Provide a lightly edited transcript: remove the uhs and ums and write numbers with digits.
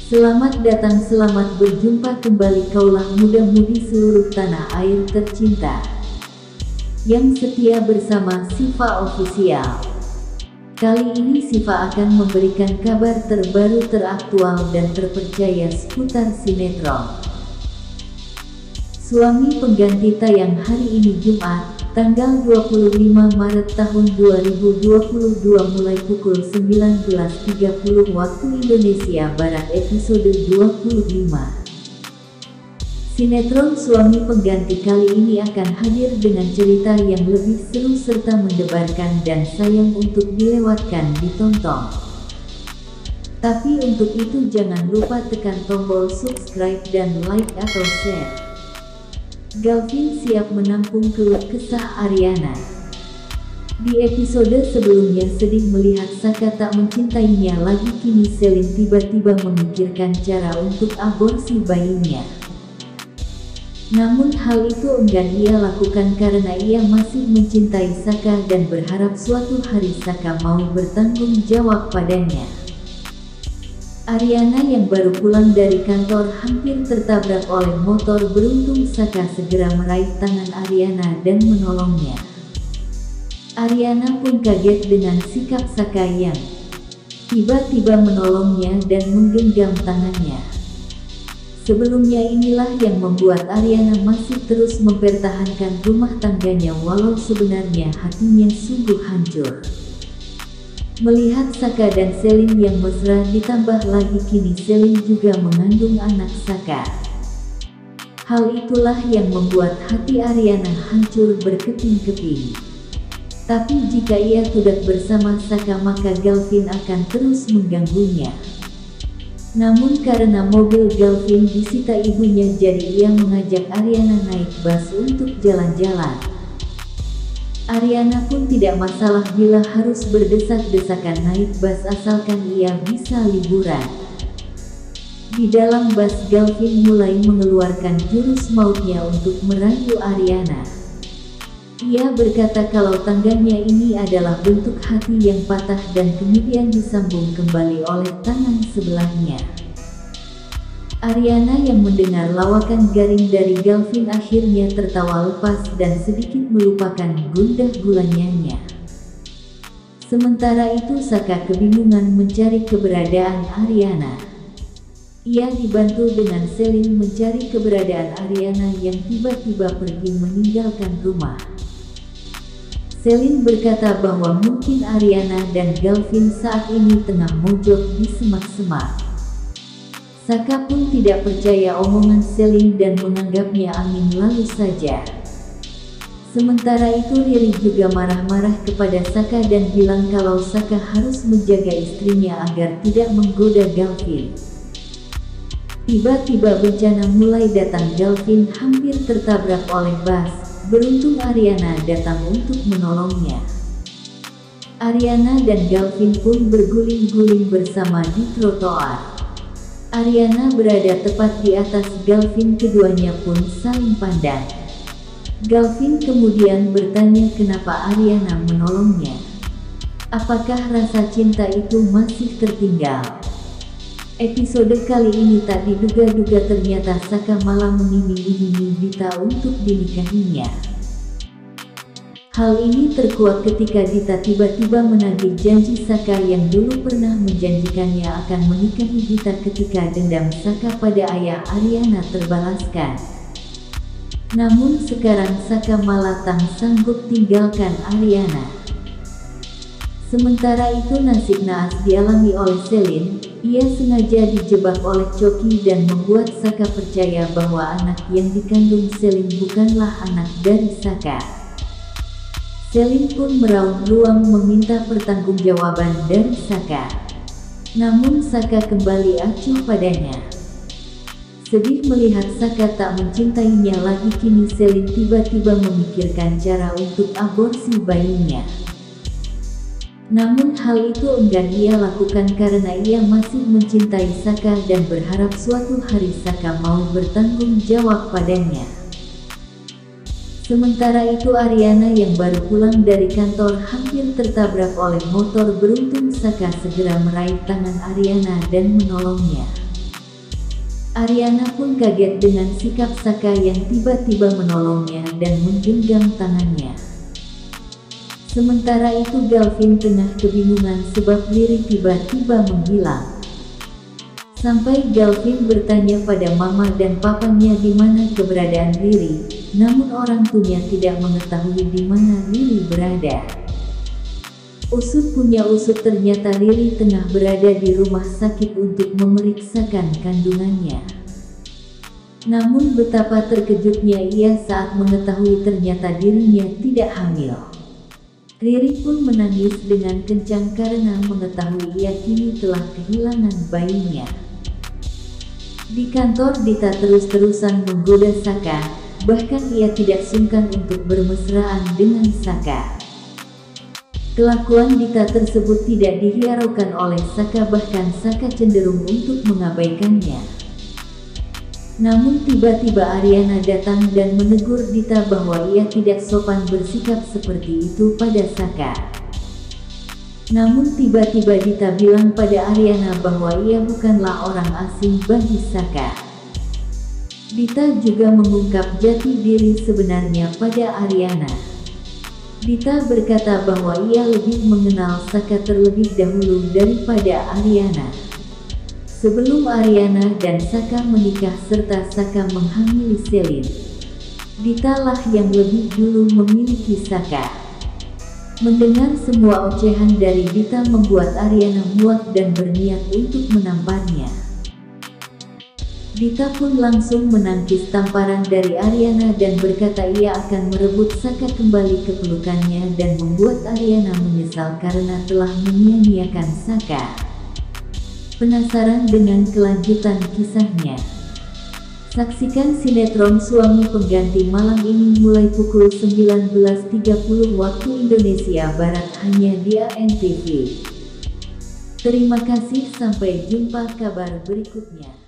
Selamat datang, selamat berjumpa kembali kaulah muda-mudi seluruh tanah air tercinta yang setia bersama Siva Official. Kali ini Siva akan memberikan kabar terbaru, teraktual dan terpercaya seputar sinetron Suami Pengganti tayang hari ini Jumat, tanggal 25 Maret tahun 2022 mulai pukul 19.30 waktu Indonesia Barat episode 25. Sinetron Suami Pengganti kali ini akan hadir dengan cerita yang lebih seru serta mendebarkan dan sayang untuk dilewatkan ditonton. Tapi untuk itu jangan lupa tekan tombol subscribe dan like atau share. Galvin siap menampung keluh kesah Ariana. Di episode sebelumnya sedih melihat Saka tak mencintainya lagi, kini Selin tiba-tiba memikirkan cara untuk aborsi bayinya. Namun hal itu enggan ia lakukan karena ia masih mencintai Saka dan berharap suatu hari Saka mau bertanggung jawab padanya. Ariana yang baru pulang dari kantor hampir tertabrak oleh motor. Beruntung Saka segera meraih tangan Ariana dan menolongnya. Ariana pun kaget dengan sikap Saka yang tiba-tiba menolongnya dan menggenggam tangannya. Sebelumnya inilah yang membuat Ariana masih terus mempertahankan rumah tangganya walau sebenarnya hatinya sungguh hancur. Melihat Saka dan Selin yang mesra, ditambah lagi kini Selin juga mengandung anak Saka. Hal itulah yang membuat hati Ariana hancur berkeping-keping. Tapi jika ia tidak bersama Saka maka Galvin akan terus mengganggunya. Namun karena mobil Galvin disita ibunya, jadi ia mengajak Ariana naik bus untuk jalan-jalan. Ariana pun tidak masalah bila harus berdesak-desakan naik bus asalkan ia bisa liburan. Di dalam bus Galvin mulai mengeluarkan jurus mautnya untuk merayu Ariana. Ia berkata kalau tangannya ini adalah bentuk hati yang patah dan kemudian disambung kembali oleh tangan sebelahnya. Ariana yang mendengar lawakan garing dari Galvin akhirnya tertawa lepas dan sedikit melupakan gundah gulananya. Sementara itu Saka kebingungan mencari keberadaan Ariana. Ia dibantu dengan Selin mencari keberadaan Ariana yang tiba-tiba pergi meninggalkan rumah. Selin berkata bahwa mungkin Ariana dan Galvin saat ini tengah mojok di semak-semak. Saka pun tidak percaya omongan Selin dan menganggapnya angin lalu saja. Sementara itu Riri juga marah-marah kepada Saka dan bilang kalau Saka harus menjaga istrinya agar tidak menggoda Galvin. Tiba-tiba bencana mulai datang. Galvin hampir tertabrak oleh bus. Beruntung Ariana datang untuk menolongnya. Ariana dan Galvin pun berguling-guling bersama di trotoar. Ariana berada tepat di atas Galvin, keduanya pun saling pandang. Galvin kemudian bertanya kenapa Ariana menolongnya. Apakah rasa cinta itu masih tertinggal? Episode kali ini tak diduga-duga ternyata Saka malah mengiming-imingi Dita untuk dinikahinya. Hal ini terkuak ketika Dita tiba-tiba menagih janji Saka yang dulu pernah menjanjikannya akan menikahi Dita ketika dendam Saka pada ayah Ariana terbalaskan. Namun sekarang Saka malah tak sanggup tinggalkan Ariana. Sementara itu nasib naas dialami oleh Selin. Ia sengaja dijebak oleh Coki dan membuat Saka percaya bahwa anak yang dikandung Selin bukanlah anak dari Saka. Selin pun meraup ruang meminta pertanggungjawaban dari Saka. Namun Saka kembali acuh padanya. Sedih melihat Saka tak mencintainya lagi, kini Selin tiba-tiba memikirkan cara untuk aborsi bayinya. Namun hal itu enggan ia lakukan karena ia masih mencintai Saka dan berharap suatu hari Saka mau bertanggung jawab padanya. Sementara itu Ariana yang baru pulang dari kantor hampir tertabrak oleh motor. Beruntung Saka segera meraih tangan Ariana dan menolongnya. Ariana pun kaget dengan sikap Saka yang tiba-tiba menolongnya dan menggenggam tangannya. Sementara itu Galvin tengah kebingungan sebab Riri tiba-tiba menghilang. Sampai Galvin bertanya pada mama dan papanya di mana keberadaan Riri, namun orang tuanya tidak mengetahui di mana Riri berada. Usut punya usut, ternyata Riri tengah berada di rumah sakit untuk memeriksakan kandungannya. Namun betapa terkejutnya ia saat mengetahui ternyata dirinya tidak hamil. Riri pun menangis dengan kencang karena mengetahui ia kini telah kehilangan bayinya. Di kantor Dita terus-terusan menggoda Saka, bahkan ia tidak sungkan untuk bermesraan dengan Saka. Kelakuan Dita tersebut tidak dihiraukan oleh Saka, bahkan Saka cenderung untuk mengabaikannya. Namun tiba-tiba Ariana datang dan menegur Dita bahwa ia tidak sopan bersikap seperti itu pada Saka. Namun tiba-tiba Dita bilang pada Ariana bahwa ia bukanlah orang asing bagi Saka. Dita juga mengungkap jati diri sebenarnya pada Ariana. Dita berkata bahwa ia lebih mengenal Saka terlebih dahulu daripada Ariana. Sebelum Ariana dan Saka menikah serta Saka menghamili Selin, Dita lah yang lebih dulu memiliki Saka. Mendengar semua ocehan dari Dita membuat Ariana muak dan berniat untuk menamparnya. Dita pun langsung menangkis tamparan dari Ariana dan berkata ia akan merebut Saka kembali ke pelukannya dan membuat Ariana menyesal karena telah menyia-nyiakan Saka. Penasaran dengan kelanjutan kisahnya? Saksikan sinetron Suami Pengganti malam ini mulai pukul 19.30 waktu Indonesia Barat hanya di ANTV. Terima kasih, sampai jumpa kabar berikutnya.